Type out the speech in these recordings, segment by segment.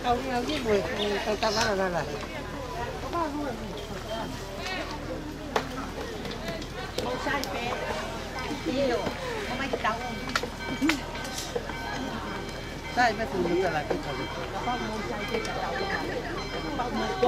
เอาที่บุยไปตามร้านอะไรล่ะไม่ใช่เป็ดเดียวเขาไม่เดาใช่ไม่ถึงมันตลาดที่เขาป้าโมใจเป็ดเดาป้าโมโ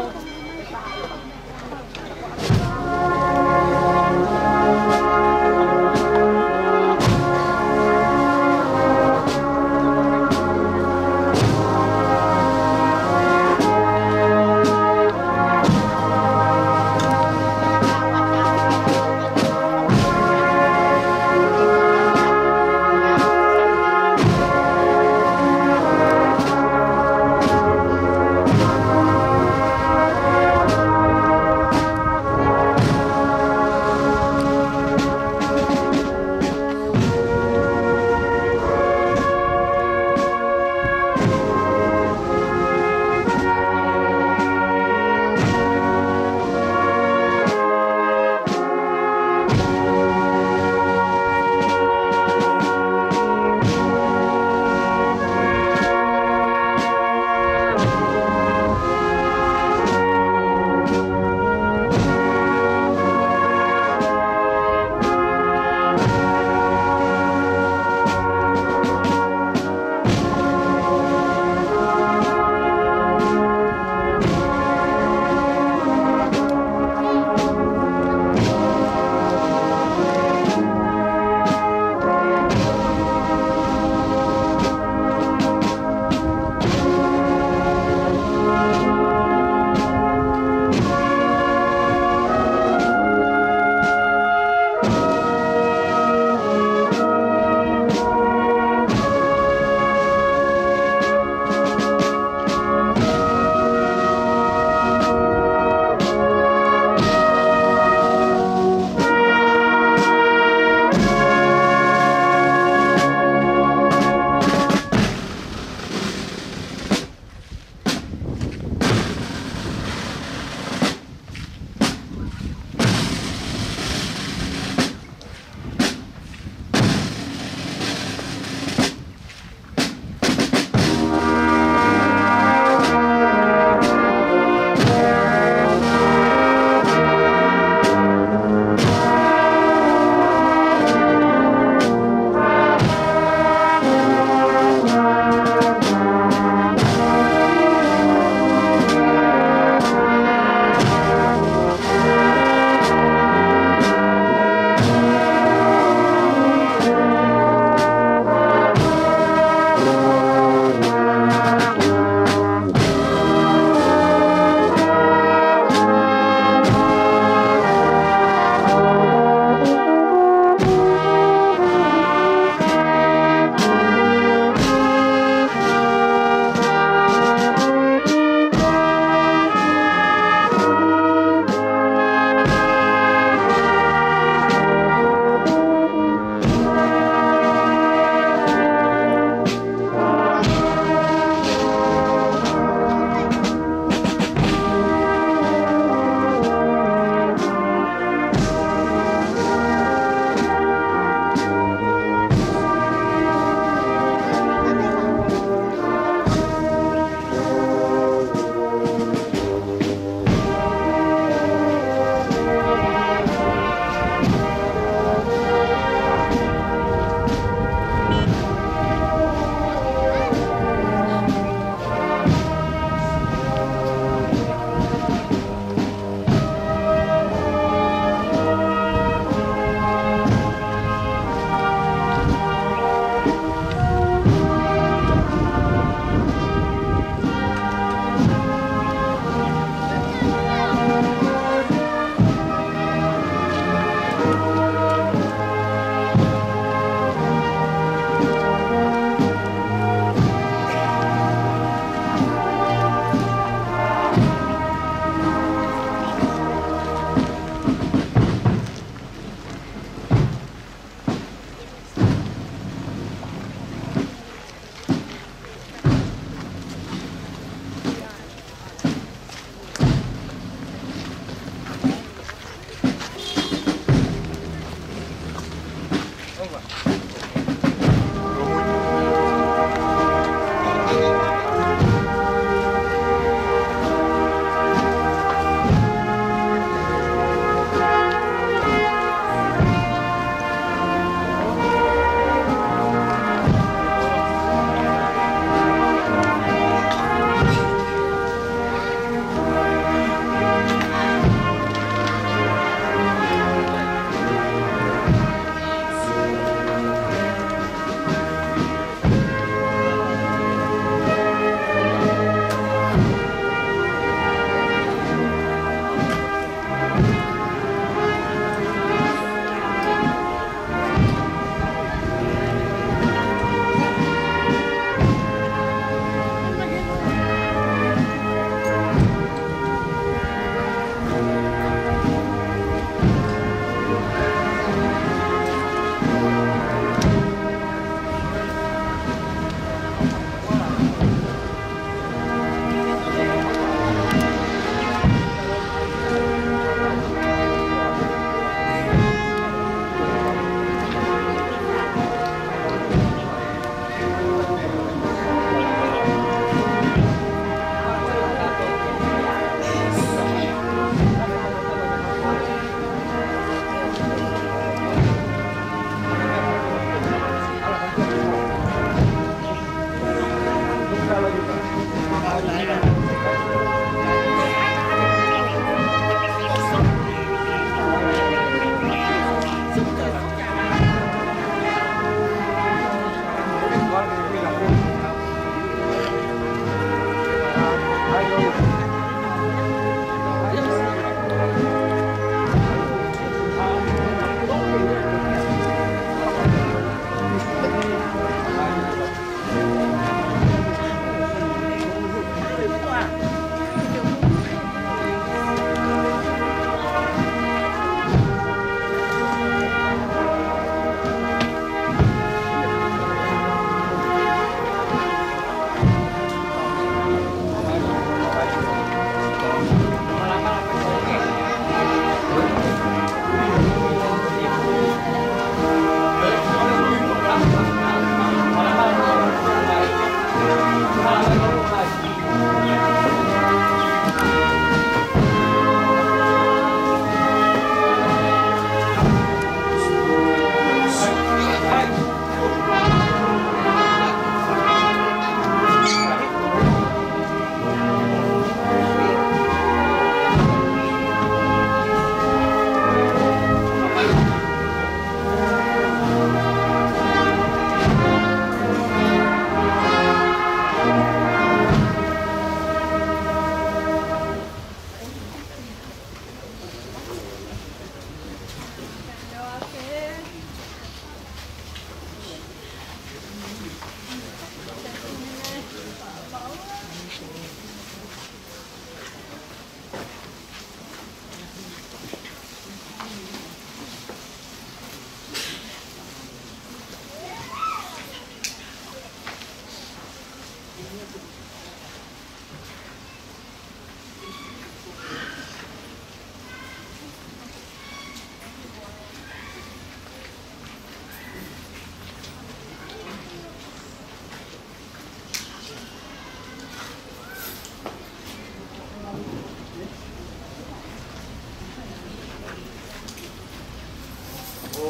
O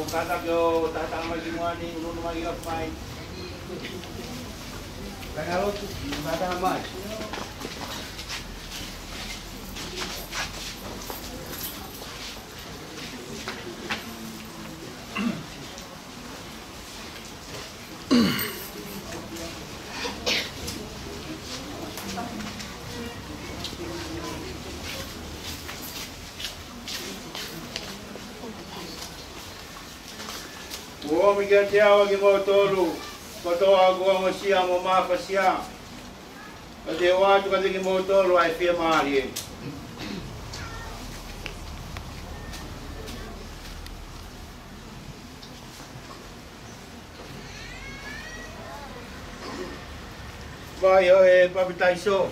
kata kyo tatang magimwani uno magigap mai. Pangalo tu mata mai. O miga te awa ki mo tolu. Koto agua mo sia mo mapa sia. O te watu kate ki mo tolu ai fia maari e. Vai o e papitaiso.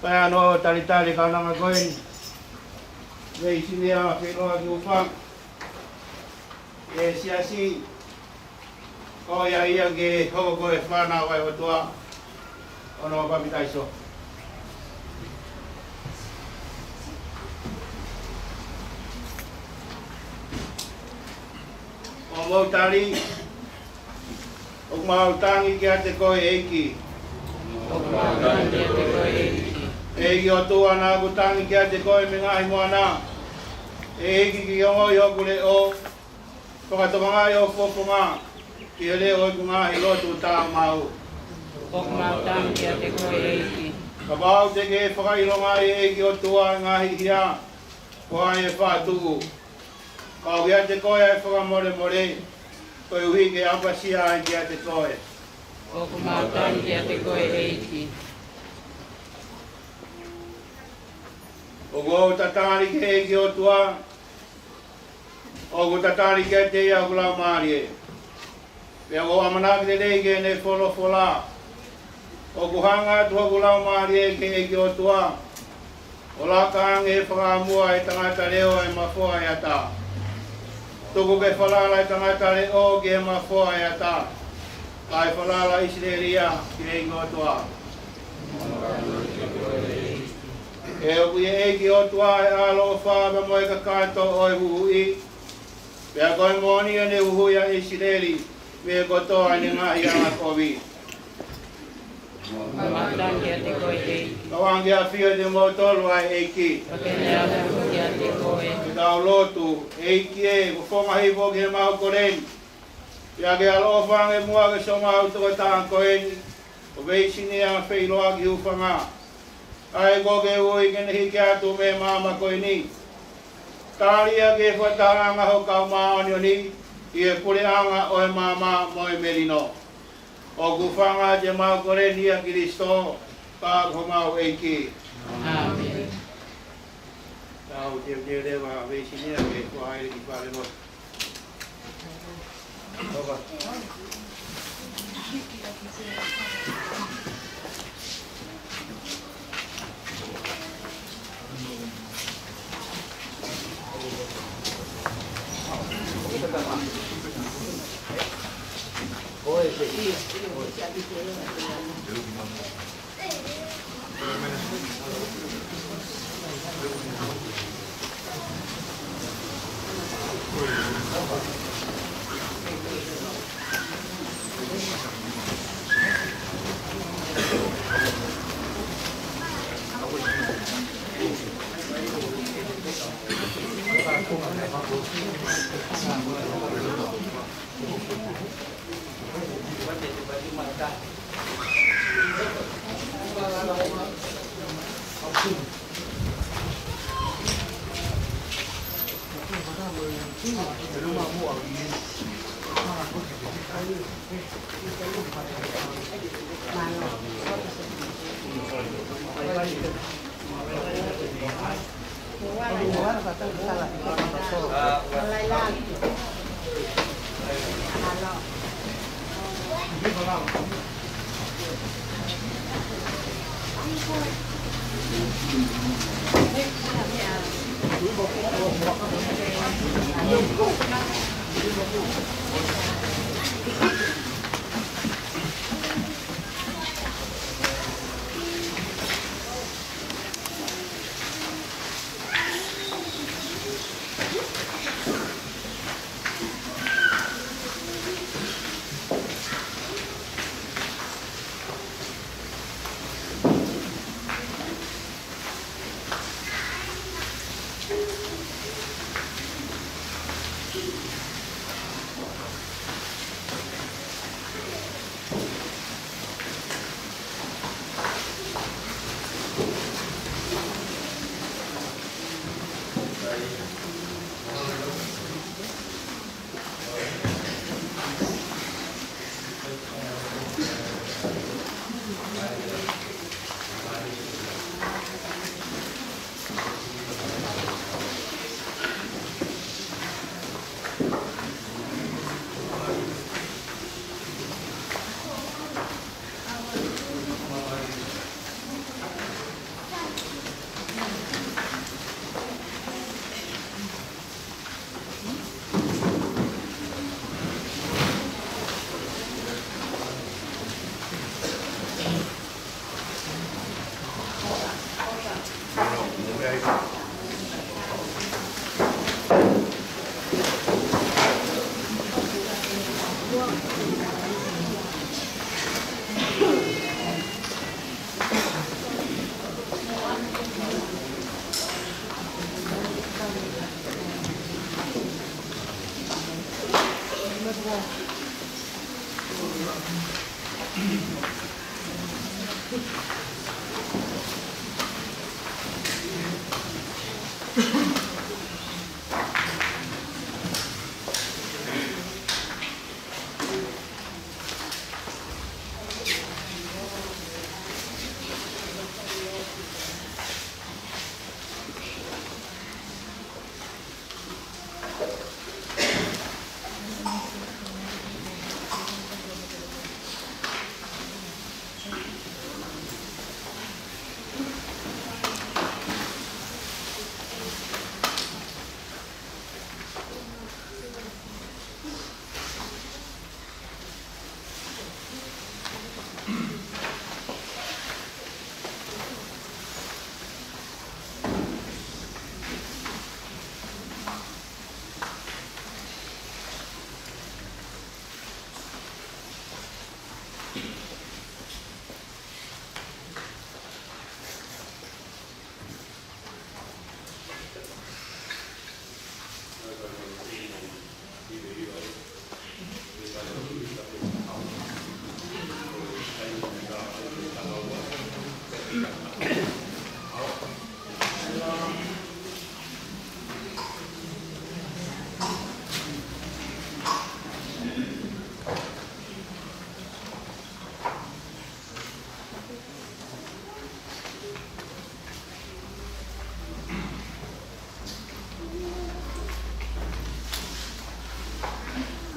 Pai ano tali ka nanga koin. Vei sini a whiroa ki upang. E siasi. Ko ia ia ke hoko koe whana wai watua. Ono papitaiso. O mautari. O mautangi ki a te koe eiki. E ki o tua nā kutangi ki a te koe me ngahi moana. E ki ki ongo i oku le o. Whakatomanga i o whoponga. Ki ele o ku ngahi lotu tā mau. O kumautangi ki a te koe eiki. Ka wau te ke whakaironga e ki o tua ngahi hia. Ko ai e whātuku. Ka uia te koe e whakamore more. Koe uhi ke ampasia ai ki a te koe. O kumautangi ki a te koe eiki. O go tatari ke ki o tua. O go tatari ke te ia kula maari e. Pea o amanaki te rei ke ne wholo whola. O kuhanga tua kula maari e ke ki o tua. O la kaange e whakamua e tangata reo e mawhoa e ata. Tuku ke whalala e tangata reo ke e mawhoa e ata. Kai whalala Israelia ke ki o tua. E o kui e ki o tua e alo whāba mo e ka kato o e huhui. Pea koe moni ane huhui a Israeli. Me kotoa ni ngahi anga kovi. Kumautangi ki a te koe eiki. Kawangi a whio te motolu ai eiki. O te mea huru ki a te koe. Te tau lotu, eiki e, kufonga hipo ki he mau koreni. Pea ke alo whange mua ke songa au tuka tāng koeni. O veisini a whiloa ki ufanga. Ai koke ui kene hiki atu me mama koeni. Tāria ke whataranga ho kau maoni o ni. I e pureanga o e mama mo e merino. O kufanga te mau koreni a Kiristo. Ka kumau eiki. Amen. Tau te rewa veisini a ke kuaere ki pare no. Toka.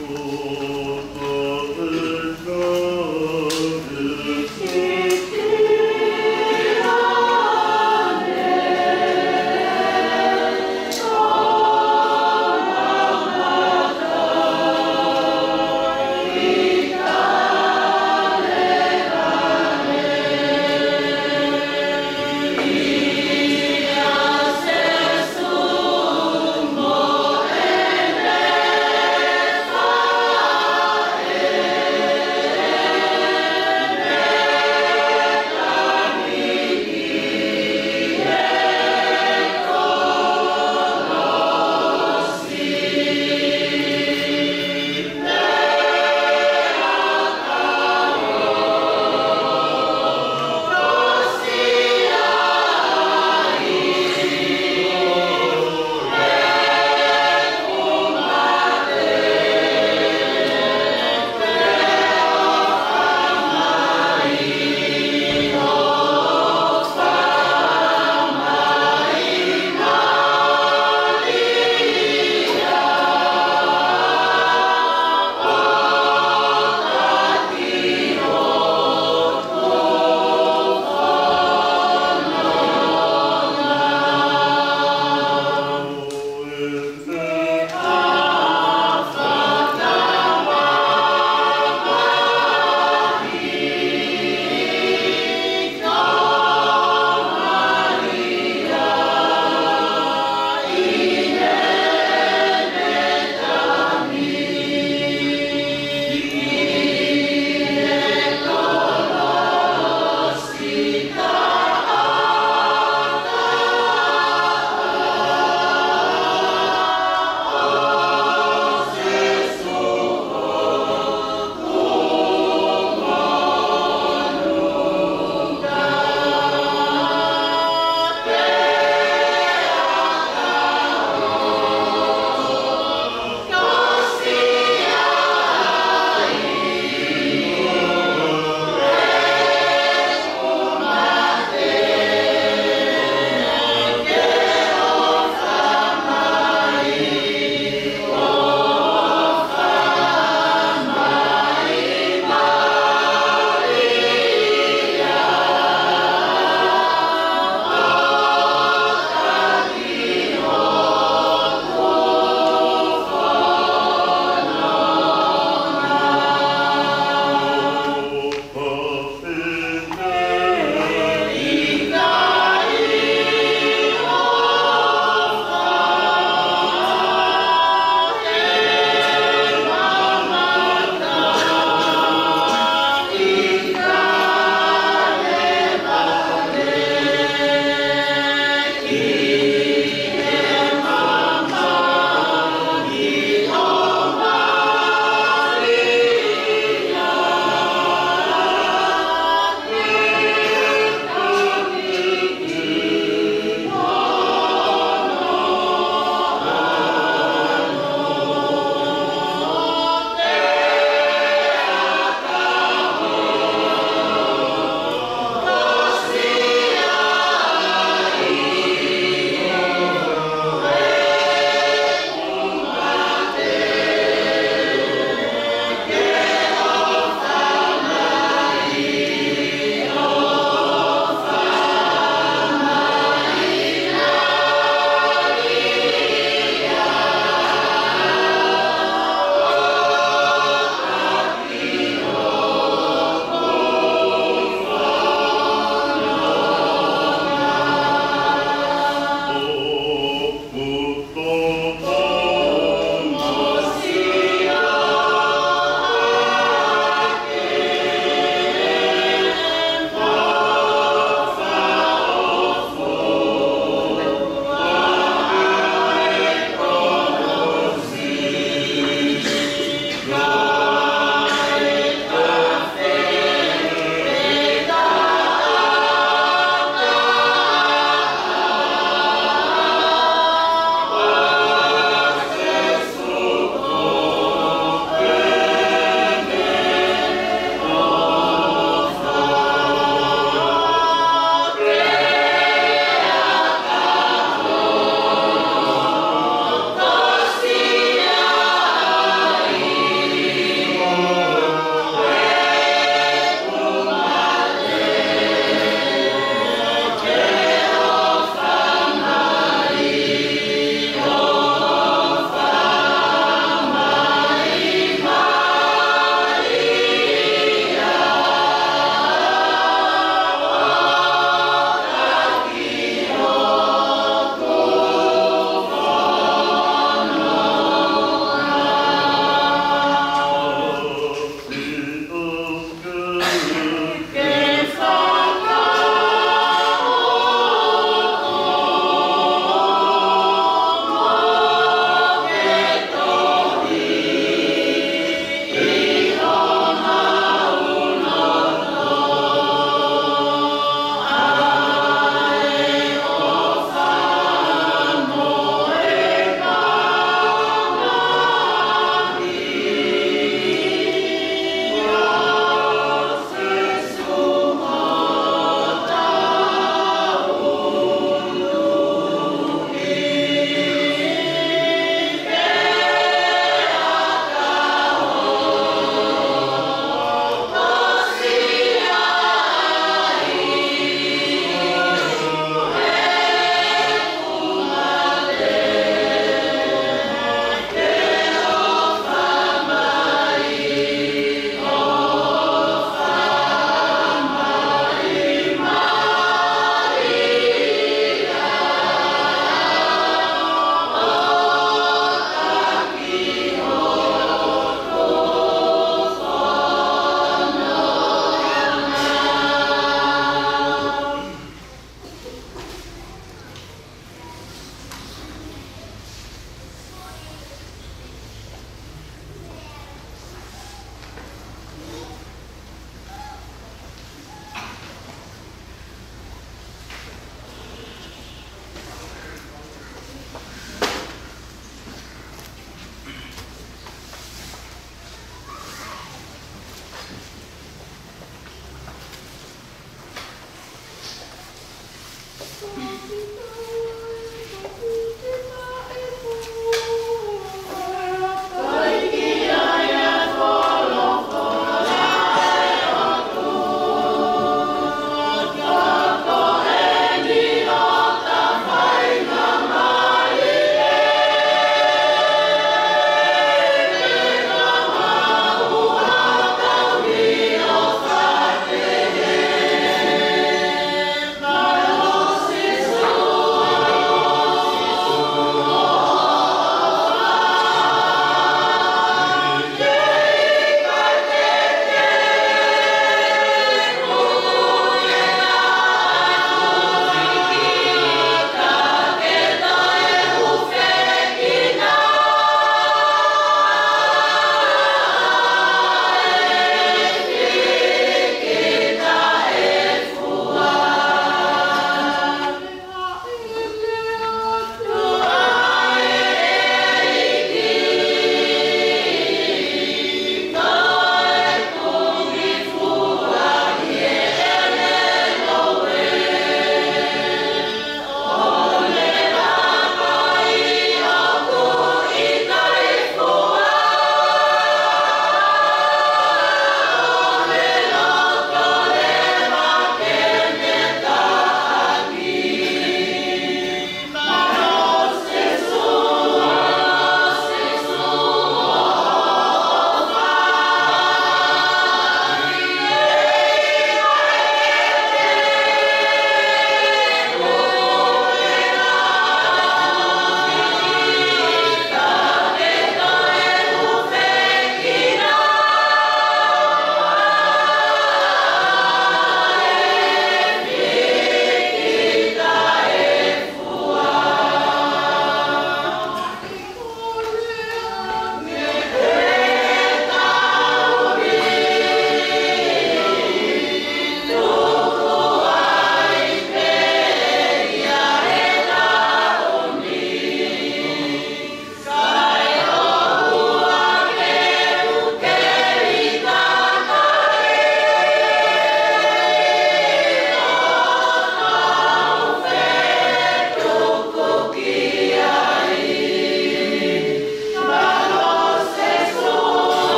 Oh,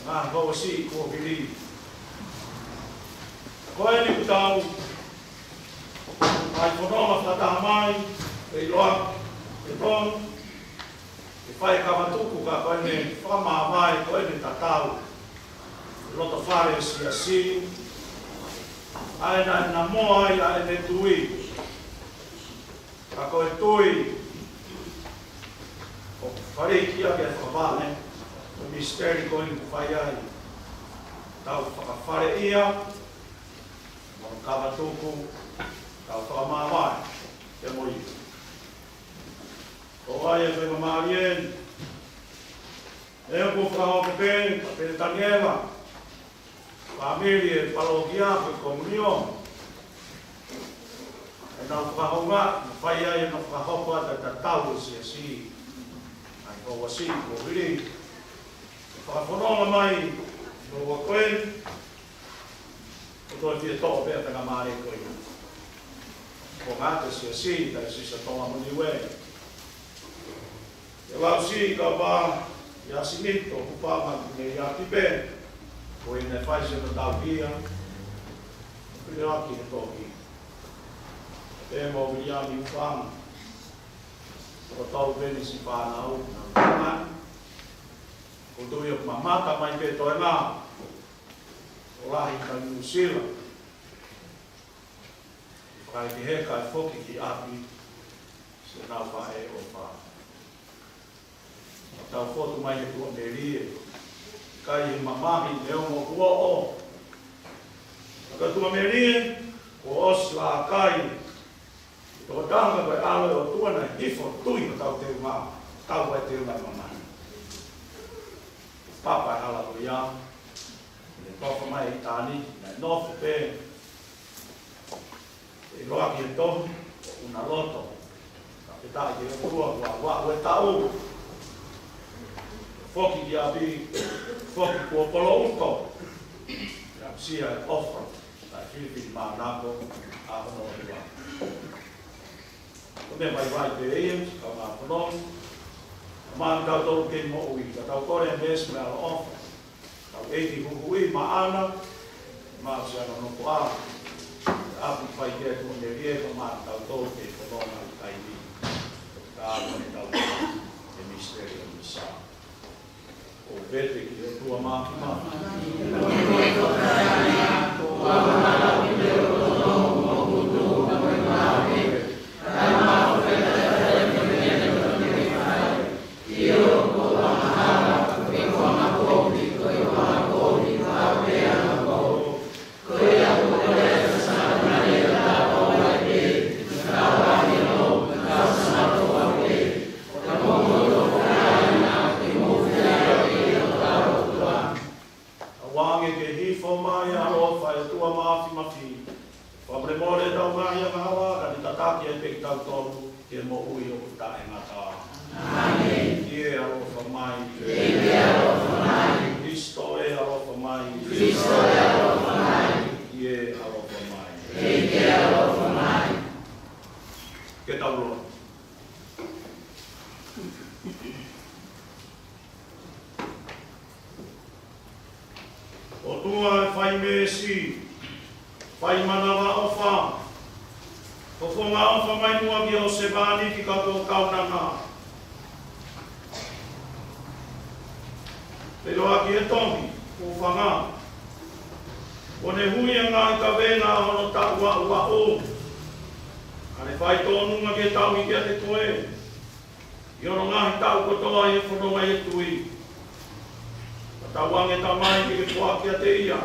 ngā hoa si kua pili. Koe ni kutau, ai whanonga whataha mai, e loa, e tonu, e whai kawatuku ka koe ne whamaa mai, koe ne tatau, e loto whare si a si, ai na moa ai ai ne tui, ka koe tui, o whareki a kia whawane, o misteri koe ni kuwhai ai, tau whakawhare ia, o kawatuku, tau whakamāwai, te moi. O ai e whai mamari en, e o ko whakahoka pēni, pa pēni tangiela, pāmiri e palokia, pe komunion. E nau whakahonga, na whai ai e na whakahoka ta tau si a si. Ai ko wasi, ko hiri. Whakawhanonga mai, no wakoen, o toi fia toa pēr tanga maare koe. Ko ngāte si a si, tai si sa tonga muni ue. E lau si ka wā, ia sinito, kupama me ia tipe, ko i ne whaise na tau pia, pire aki e toki. E mo mi ia mi upama, ko tau peni si whanau, na whanau, ko tui o mamata mai pe toi ngā, o lahi ka New Zealand. Kai ki he kai whoki ki api, se nau whae o wha. Ma tau whotu mai e tua me rie, kai he mamahi leo mo kua o. Ka tua me rie, ko os la kai, tō tanga kai alo o tua na hifo tui o tau te unga, tau vai te unga mamahi. Papa e hala o ia, le tofa mai i tāni, na nofu pē, e loa ki e tohu, una loto, ka te tahi ki e kua, wa ue tau, whoki ki a bi, whoki kua polo uko, ka sia e ofra, tai Filipini maa nako, a hono i wa. Ko me mai vai te eiams, ka ngā whanong, ka maa ni tau tolu kei mo ui, ka tau kore mes me ala ofra, tau eiti huku i ma ana, maa si ana noko a, apu pai ke tu ne rie ko ma tau tau ke ko lona kai ni ka ko ni tau e misteri o misa o vete ki o tua ma ma o tua e whai me si, whai manawa o wha. Ko whonga o wha mai mua ki o se bāni ki kato kaunanga. Pero aki e tongi, o whanga. O ne hui a ngā i ka wena hono ta ua o. Ane whai tōnunga ke tau i kia te koe. I ono ngahi tau kotoa i e whanonga i e tui. Tawange tamai ki ke pua kia te ia.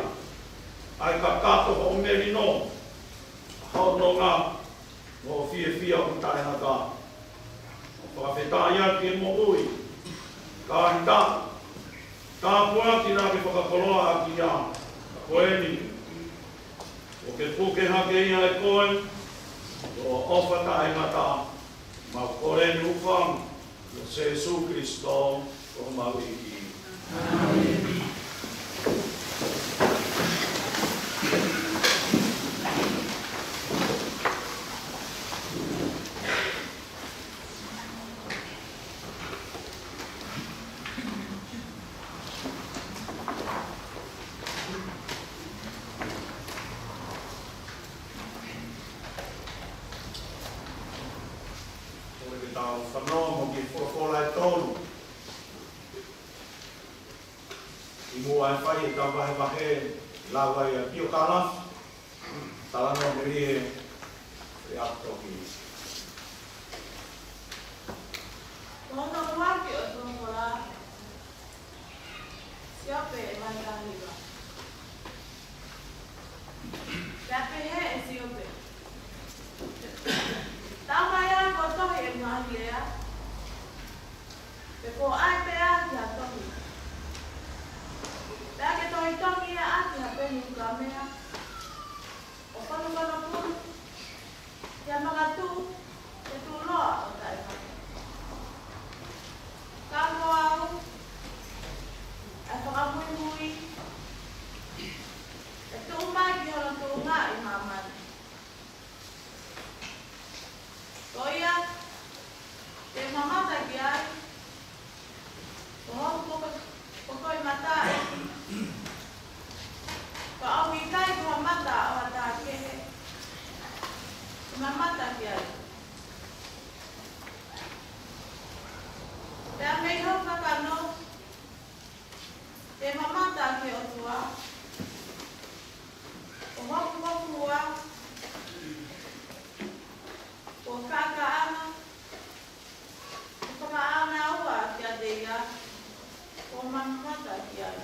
Ai ka kato ho meri no. Hau no ngā. Mo fia o tae haka. O whakawhetā ia ki e mo ui. Ka hita. Tā pua ki nā ke whakakoloa a ki ia. Ka koe ni. O ke puke hake ia e koe. O ofa tae ngata. Mau kore ni ufang. O se Jesu Christo. O mau iki. Amen. I mua e whai e tau wahe lawa e pio kala. Talano me rie e atoki. Tōna waki o tōna rā. Siape e mai tāhiwa. Siape he e siope. Tāmai a ko tohi e ngahi ea. Pe ko ai pe a ki a tohi. Pea ke tohi tohi e a ki a peni ka mea. O whanu mana puru. Kia makatū. Te tū loa o tai mai. Ka moa au. E whakamui. E tū mai ki hana tū ngā i mamani. Toia, te mamata ki ai. Tohoku koko i matai. Ka au i kai kua mata o ata kehe. Te mamata ki ai. Te amei hau kakano. Te mamata ki o tua. O hoku ua. O kakaana. O kakaana ua ki a deia. O mamata ki ai.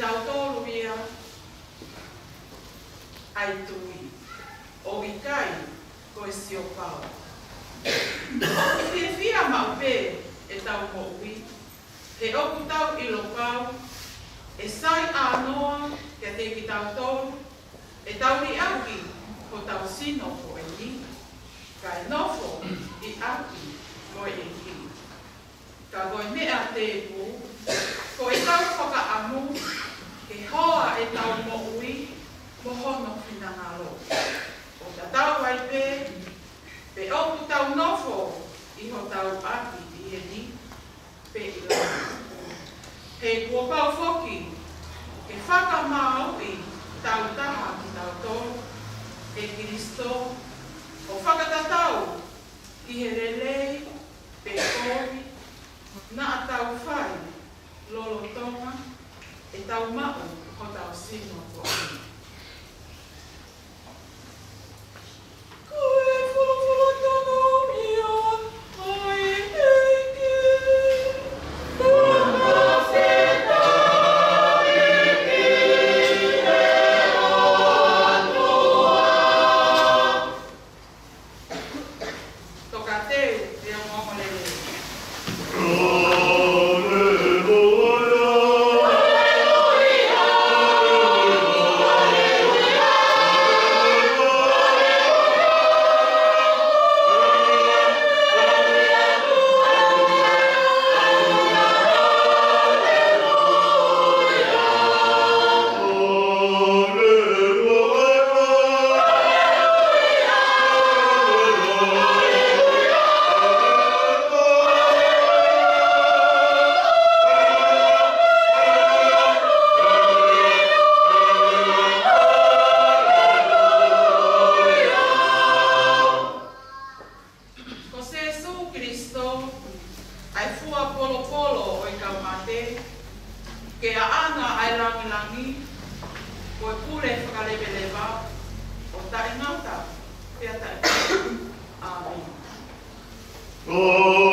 tautolu ia ai tui o ikai ko e sio pau. E fia maupe e tau moui, he oku tau i lo pau, e sai anoa ke te ki tautolu, e tau ni auki ko tau sino ko e ni, ka e nofo i auki ko e ni. Ka koe mea te pu, ko e tau whaka amu, ke hoa e tau moui, mohono whina ngalo. O ta tau ai pe oku tau nofo, iho tau aki i e ni, pe i lau. He kua pau foki, ke whaka mau i tau taha ki tau tolu, e Kristo, o whakatatau, ki he relei, pe kori, na a tau whai, lolo tonga, e tau mau, ko tau sino ko. Thank you.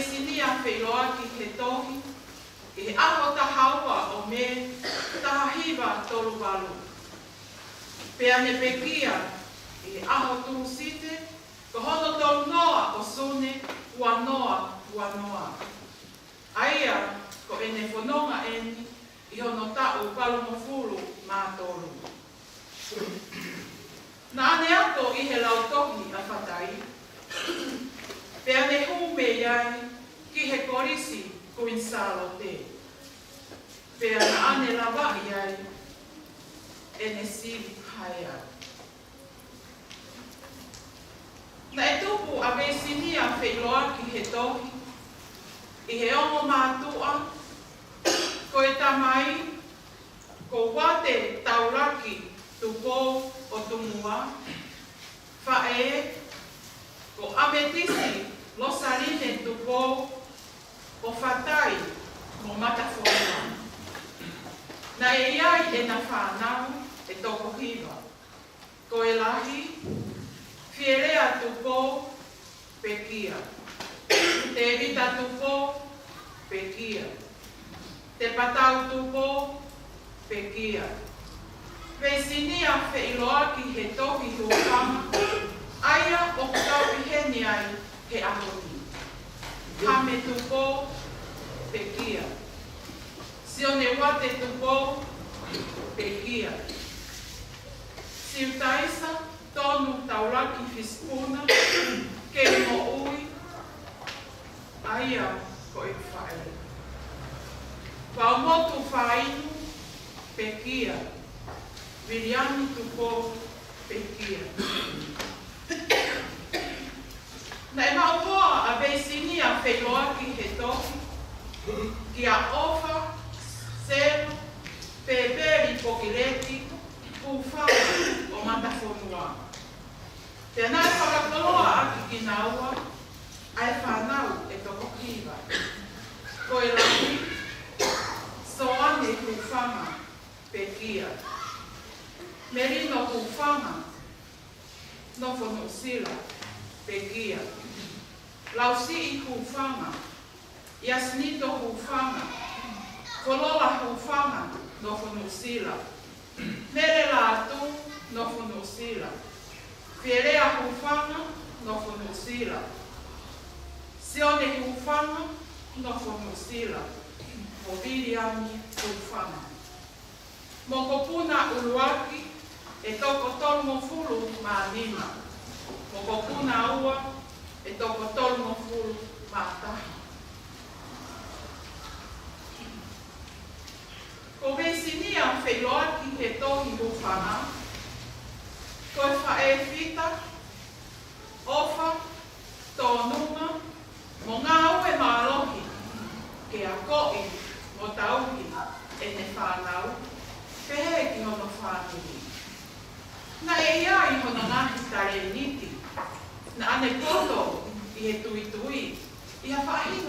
sinia wheloa ki he tohi, i he aho ta haua o me taha hiwa tolu walu. Pea ne pekia i he aho tūsite, ko hono tolu noa o sune ua noa. Aia ko ene whanonga eni i hono tau palu mo furu mā tolu. Nā ane ato i he lau tohi a whatai. Pea ne hume iai ki he korisi kuin salo te. Pea na ane lawa iai ene sivi haia. Na e tupu a veisinia wheloa ki he tohi, i he ongo mātua, ko e tamai, ko wate tauraki tupo o tumua, whae, ko ametisi losarine tupo o whatai mo matafonua. Na e iai e na whanau e toko hiwa, ko e lahi, whierea tupo pekia, te evita tupo pekia, te patau tupo pekia. Veisinia wheiloa ki he tohi huakama, aia o kutau iheni ai he ahoni. Hame tupo pekia. Sione wate tupo pekia. Siutaisa tonu tauraki fispuna, ke mo ui, aia ko e whae. Waumotu whainu pekia. Viriani tupo pekia. Na e mautoa a veisinia wheloa ki he tohi, ki a ofa, sero, peperi pokireti, pūwhau o matafonua. Te nā whakatoloa aki ki naua, ai whanau e toko kiwa. Ko e rahi, soane pūwhanga pekia. Merino pūwhanga, no whanusila, pekia. Lausi i pūwhanga, Yasnito pūwhanga, Kolola pūwhanga, no whanusila. Mere la atu, no whanusila. Whierea pūwhanga, no whanusila. Sione pūwhanga, no whanusila. Moviriani pūwhanga. Moko puna uluaki, e toko tolu mo fulu mā nima. Moko puna ua, e toko tolu mo fulu mā tahi. Ko veisinia wheloa ki he tohi huwhanga, ko e whae whita, ofa, tōnunga, mo ngā ue mālohi, ke a koi mo tauhi e ne whanau, pehe ki hono whanuri. Na e iai hono ngahi tare niti, na ane poto i he tui tui, i a whahina